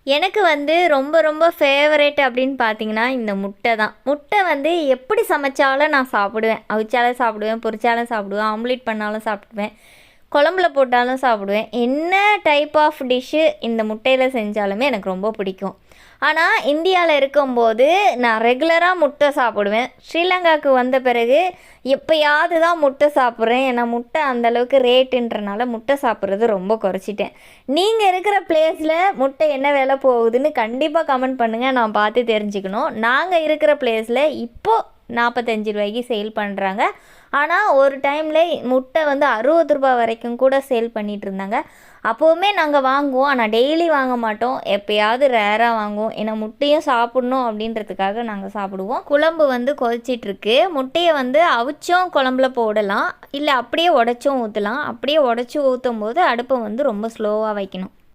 எனக்கு வந்து ரொம்ப ரொம்ப ஃபேவரேட் அப்படின்னு பார்த்தீங்கன்னா, இந்த முட்டை தான். முட்டை வந்து எப்படி சமைச்சாலும் நான் சாப்பிடுவேன். அவிச்சாலும் சாப்பிடுவேன், பொரிச்சாலும் சாப்பிடுவேன், ஆம்லேட் பண்ணாலும் சாப்பிடுவேன், குழம்புல போட்டாலும் சாப்பிடுவேன். என்ன டைப் ஆஃப் டிஷ்ஷு இந்த முட்டையில் செஞ்சாலுமே எனக்கு ரொம்ப பிடிக்கும். ஆனால் இந்தியாவில் இருக்கும்போது நான் ரெகுலராக முட்டை சாப்பிடுவேன். ஸ்ரீலங்காவுக்கு வந்த பிறகு எப்போயாவது தான் முட்டை சாப்பிட்றேன். ஏன்னா முட்டை அந்தளவுக்கு ரேட்டுன்றனால முட்டை சாப்பிட்றது ரொம்ப குறைச்சிட்டேன். நீங்கள் இருக்கிற பிளேஸில் முட்டை என்ன விலை போகுதுன்னு கண்டிப்பாக கமெண்ட் பண்ணுங்கள், நான் பார்த்து தெரிஞ்சுக்கணும். நாங்கள் இருக்கிற பிளேஸில் இப்போது 45 ரூபாய்க்கு சேல் பண்ணுறாங்க. ஆனால் ஒரு டைமில் முட்டை வந்து 60 ரூபா வரைக்கும் கூட சேல் பண்ணிகிட்டு இருந்தாங்க. அப்போவுமே நாங்கள் வாங்குவோம், ஆனால் டெய்லி வாங்க மாட்டோம், எப்போயாவது ரேராக வாங்குவோம். ஏன்னா முட்டையும் சாப்பிட்ணும் அப்படின்றதுக்காக நாங்கள் சாப்பிடுவோம். குழம்பு வந்து கொதிச்சிட்ருக்கு. முட்டையை வந்து அவிச்சும் குழம்புல போடலாம், இல்லை அப்படியே உடச்சும் ஊற்றலாம். அப்படியே உடச்சி ஊற்றும் போது அடுப்பை வந்து ரொம்ப ஸ்லோவாக வைக்கணும்.